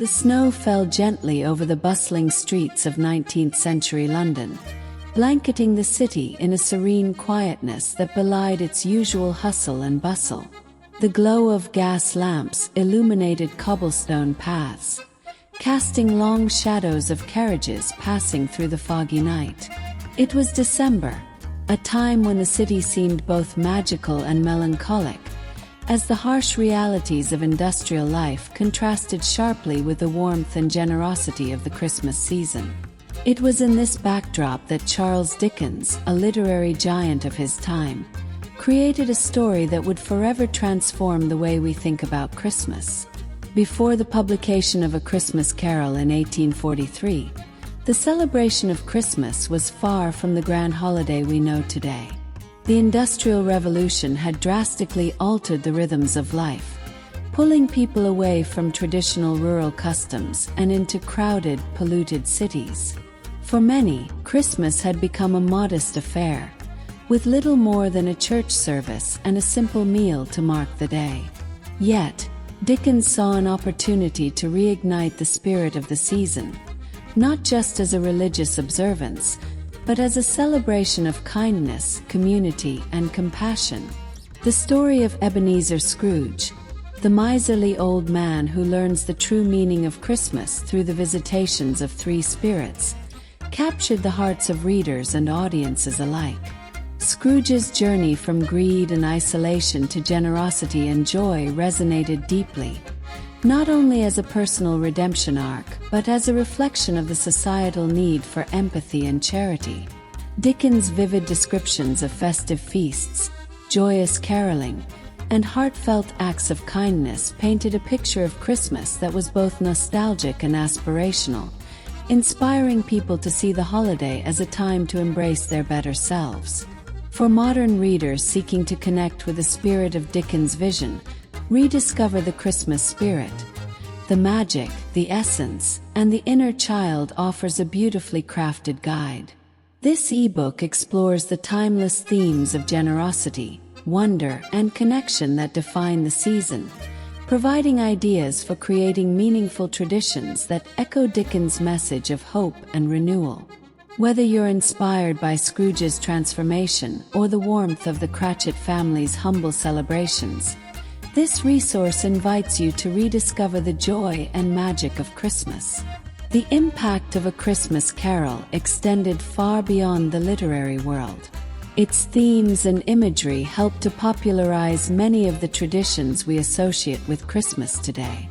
The snow fell gently over the bustling streets of 19th-century London, blanketing the city in a serene quietness that belied its usual hustle and bustle. The glow of gas lamps illuminated cobblestone paths, casting long shadows of carriages passing through the foggy night. It was December, a time when the city seemed both magical and melancholic, as the harsh realities of industrial life contrasted sharply with the warmth and generosity of the Christmas season. It was in this backdrop that Charles Dickens, a literary giant of his time, created a story that would forever transform the way we think about Christmas. Before the publication of A Christmas Carol in 1843, the celebration of Christmas was far from the grand holiday we know today. The Industrial Revolution had drastically altered the rhythms of life, pulling people away from traditional rural customs and into crowded, polluted cities. For many, Christmas had become a modest affair, with little more than a church service and a simple meal to mark the day. Yet, Dickens saw an opportunity to reignite the spirit of the season, not just as a religious observance, but as a celebration of kindness, community, and compassion. The story of Ebenezer Scrooge, the miserly old man who learns the true meaning of Christmas through the visitations of three spirits, captured the hearts of readers and audiences alike. Scrooge's journey from greed and isolation to generosity and joy resonated deeply, not only as a personal redemption arc, but as a reflection of the societal need for empathy and charity. Dickens' vivid descriptions of festive feasts, joyous caroling, and heartfelt acts of kindness painted a picture of Christmas that was both nostalgic and aspirational, inspiring people to see the holiday as a time to embrace their better selves. For modern readers seeking to connect with the spirit of Dickens' vision, rediscover the Christmas spirit. The magic, the essence, and the inner child offers a beautifully crafted guide. This ebook explores the timeless themes of generosity, wonder, and connection that define the season, providing ideas for creating meaningful traditions that echo Dickens' message of hope and renewal. Whether you're inspired by Scrooge's transformation or the warmth of the Cratchit family's humble celebrations, this resource invites you to rediscover the joy and magic of Christmas. The impact of A Christmas Carol extended far beyond the literary world. Its themes and imagery helped to popularize many of the traditions we associate with Christmas today.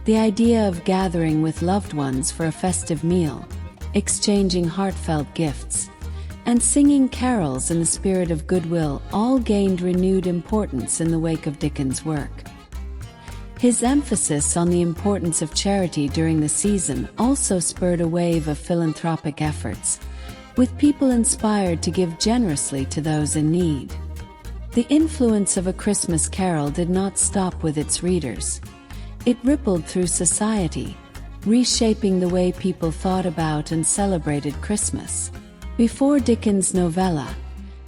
The idea of gathering with loved ones for a festive meal, exchanging heartfelt gifts, and singing carols in the spirit of goodwill all gained renewed importance in the wake of Dickens' work. His emphasis on the importance of charity during the season also spurred a wave of philanthropic efforts, with people inspired to give generously to those in need. The influence of A Christmas Carol did not stop with its readers. It rippled through society, reshaping the way people thought about and celebrated Christmas. Before Dickens' novella,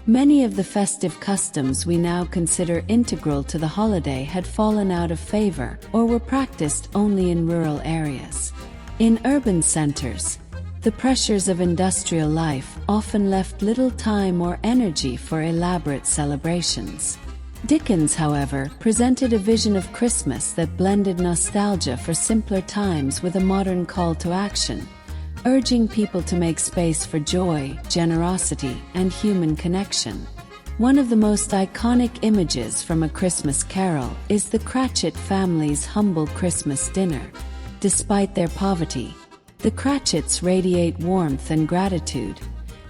many of the festive customs we now consider integral to the holiday had fallen out of favor or were practiced only in rural areas. In urban centers, the pressures of industrial life often left little time or energy for elaborate celebrations. Dickens, however, presented a vision of Christmas that blended nostalgia for simpler times with a modern call to action, urging people to make space for joy, generosity, and human connection. One of the most iconic images from A Christmas Carol is the Cratchit family's humble Christmas dinner. Despite their poverty, the Cratchits radiate warmth and gratitude,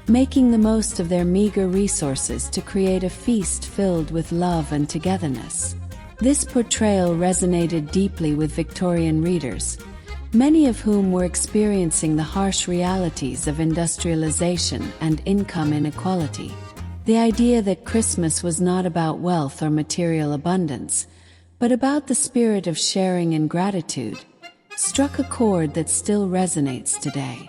making the most of their meager resources to create a feast filled with love and togetherness. This portrayal resonated deeply with Victorian readers, many of whom were experiencing the harsh realities of industrialization and income inequality. The idea that Christmas was not about wealth or material abundance, but about the spirit of sharing and gratitude, struck a chord that still resonates today.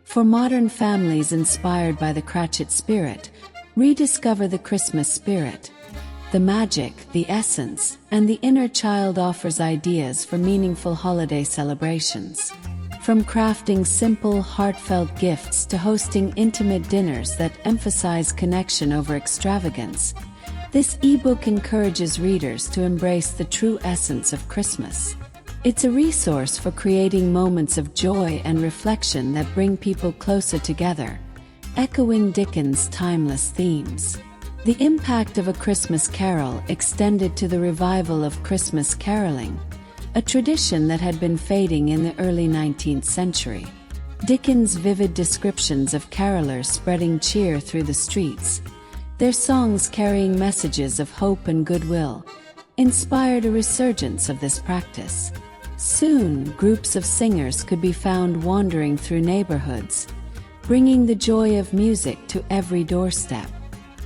For modern families inspired by the Cratchit spirit, rediscover the Christmas spirit. The magic, the essence, and the inner child offers ideas for meaningful holiday celebrations. From crafting simple, heartfelt gifts to hosting intimate dinners that emphasize connection over extravagance, this ebook encourages readers to embrace the true essence of Christmas. It's a resource for creating moments of joy and reflection that bring people closer together, echoing Dickens' timeless themes. The impact of A Christmas Carol extended to the revival of Christmas caroling, a tradition that had been fading in the early 19th century. Dickens' vivid descriptions of carolers spreading cheer through the streets, their songs carrying messages of hope and goodwill, inspired a resurgence of this practice. Soon, groups of singers could be found wandering through neighborhoods, bringing the joy of music to every doorstep.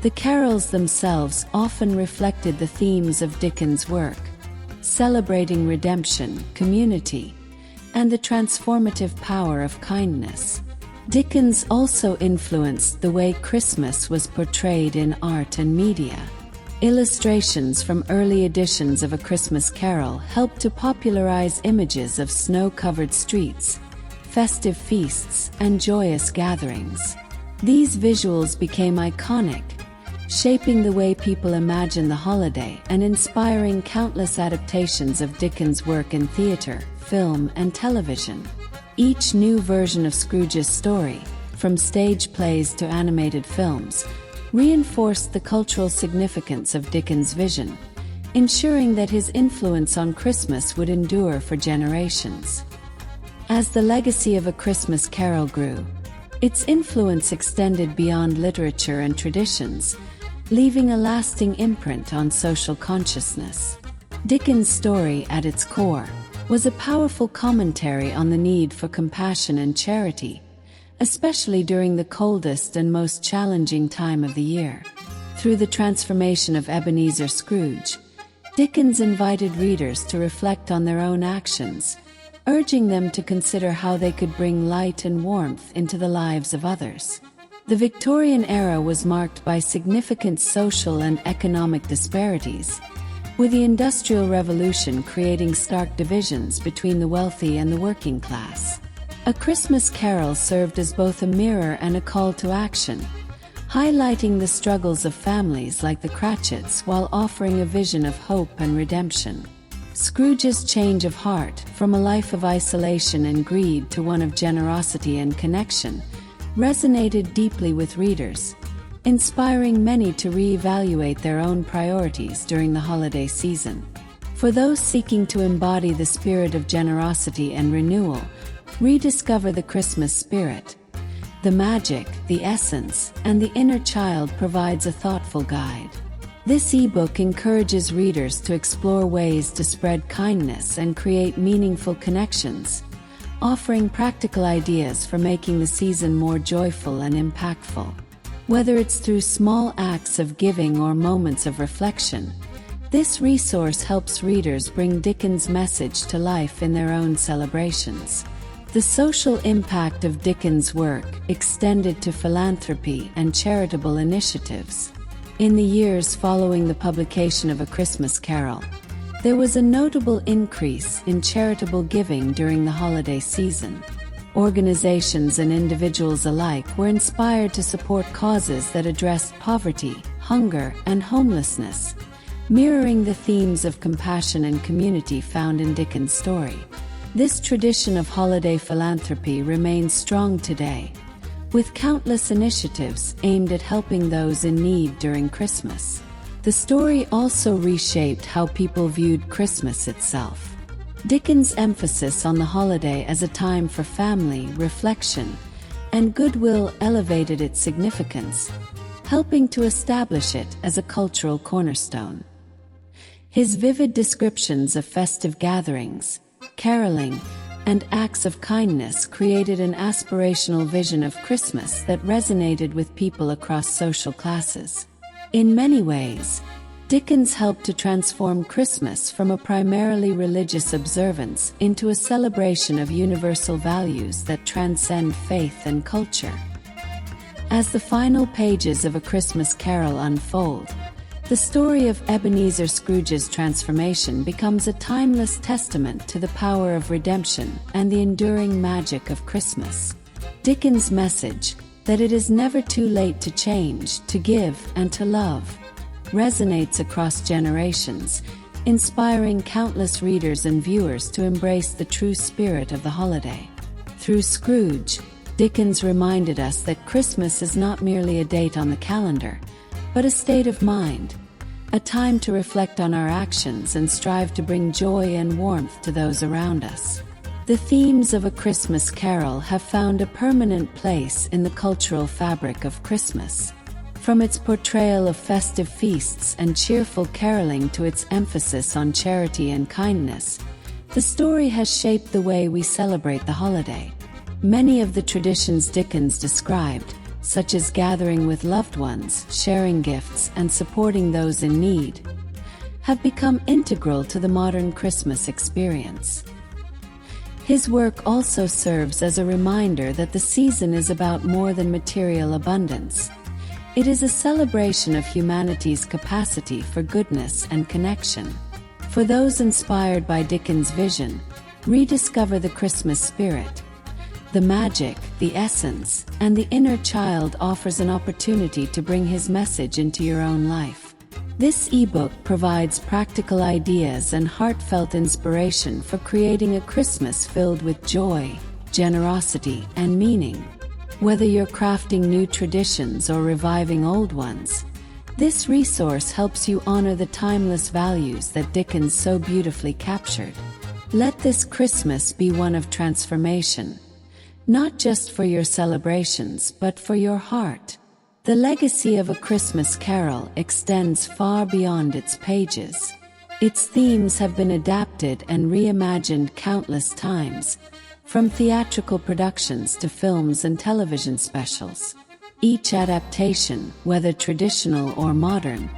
The carols themselves often reflected the themes of Dickens' work, celebrating redemption, community, and the transformative power of kindness. Dickens also influenced the way Christmas was portrayed in art and media. Illustrations from early editions of A Christmas Carol helped to popularize images of snow-covered streets, festive feasts, and joyous gatherings. These visuals became iconic, shaping the way people imagine the holiday and inspiring countless adaptations of Dickens' work in theater, film, and television. Each new version of Scrooge's story, from stage plays to animated films, reinforced the cultural significance of Dickens' vision, ensuring that his influence on Christmas would endure for generations. As the legacy of A Christmas Carol grew, its influence extended beyond literature and traditions, leaving a lasting imprint on social consciousness. Dickens' story, at its core, was a powerful commentary on the need for compassion and charity, especially during the coldest and most challenging time of the year. Through the transformation of Ebenezer Scrooge, Dickens invited readers to reflect on their own actions, urging them to consider how they could bring light and warmth into the lives of others. The Victorian era was marked by significant social and economic disparities, with the Industrial Revolution creating stark divisions between the wealthy and the working class. A Christmas Carol served as both a mirror and a call to action, highlighting the struggles of families like the Cratchits while offering a vision of hope and redemption. Scrooge's change of heart, from a life of isolation and greed to one of generosity and connection, resonated deeply with readers, inspiring many to reevaluate their own priorities during the holiday season. For those seeking to embody the spirit of generosity and renewal, rediscover the Christmas spirit. The magic, the essence, and the inner child provides a thoughtful guide. This ebook encourages readers to explore ways to spread kindness and create meaningful connections, offering practical ideas for making the season more joyful and impactful. Whether it's through small acts of giving or moments of reflection, this resource helps readers bring Dickens' message to life in their own celebrations. The social impact of Dickens' work extended to philanthropy and charitable initiatives. In the years following the publication of A Christmas Carol, there was a notable increase in charitable giving during the holiday season. Organizations and individuals alike were inspired to support causes that addressed poverty, hunger, and homelessness, mirroring the themes of compassion and community found in Dickens' story. This tradition of holiday philanthropy remains strong today, with countless initiatives aimed at helping those in need during Christmas. The story also reshaped how people viewed Christmas itself. Dickens' emphasis on the holiday as a time for family, reflection, and goodwill elevated its significance, helping to establish it as a cultural cornerstone. His vivid descriptions of festive gatherings, caroling, and acts of kindness created an aspirational vision of Christmas that resonated with people across social classes. In many ways, Dickens helped to transform Christmas from a primarily religious observance into a celebration of universal values that transcend faith and culture. As the final pages of A Christmas Carol unfold, The story of Ebenezer Scrooge's transformation becomes a timeless testament to the power of redemption and the enduring magic of Christmas. Dickens' message, that it is never too late to change, to give, and to love, resonates across generations, inspiring countless readers and viewers to embrace the true spirit of the holiday. Through Scrooge, Dickens reminded us that Christmas is not merely a date on the calendar, but a state of mind, a time to reflect on our actions and strive to bring joy and warmth to those around us. The themes of A Christmas Carol have found a permanent place in the cultural fabric of Christmas. From its portrayal of festive feasts and cheerful caroling to its emphasis on charity and kindness, the story has shaped the way we celebrate the holiday. Many of the traditions Dickens described, such as gathering with loved ones, sharing gifts, and supporting those in need, have become integral to the modern Christmas experience. His work also serves as a reminder that the season is about more than material abundance. It is a celebration of humanity's capacity for goodness and connection. For those inspired by Dickens' vision, rediscover the Christmas spirit. The magic, the essence, and the inner child offers an opportunity to bring his message into your own life. This ebook provides practical ideas and heartfelt inspiration for creating a Christmas filled with joy, generosity, and meaning. Whether you're crafting new traditions or reviving old ones, this resource helps you honor the timeless values that Dickens so beautifully captured. Let this Christmas be one of transformation, not just for your celebrations but for your heart. The legacy of A Christmas Carol extends far beyond its pages. Its themes have been adapted and reimagined countless times, from theatrical productions to films and television specials. Each adaptation, whether traditional or modern,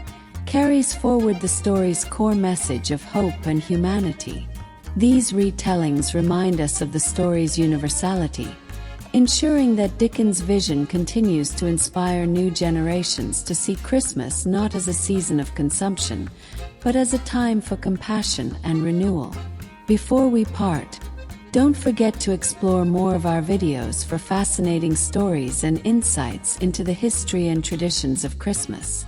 carries forward the story's core message of hope and humanity. These retellings remind us of the story's universality, ensuring that Dickens' vision continues to inspire new generations to see Christmas not as a season of consumption, but as a time for compassion and renewal. Before we part, don't forget to explore more of our videos for fascinating stories and insights into the history and traditions of Christmas.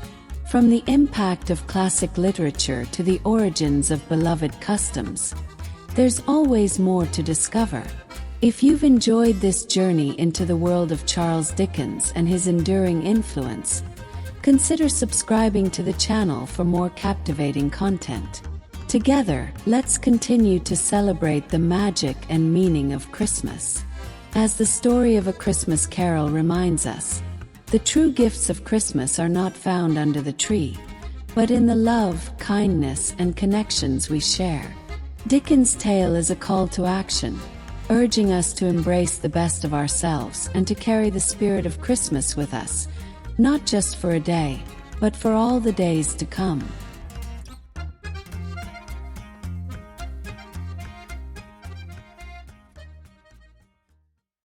From the impact of classic literature to the origins of beloved customs, there's always more to discover. If you've enjoyed this journey into the world of Charles Dickens and his enduring influence, consider subscribing to the channel for more captivating content. Together, let's continue to celebrate the magic and meaning of Christmas. As the story of A Christmas Carol reminds us, the true gifts of Christmas are not found under the tree, but in the love, kindness, and connections we share. Dickens' tale is a call to action, urging us to embrace the best of ourselves and to carry the spirit of Christmas with us, not just for a day, but for all the days to come.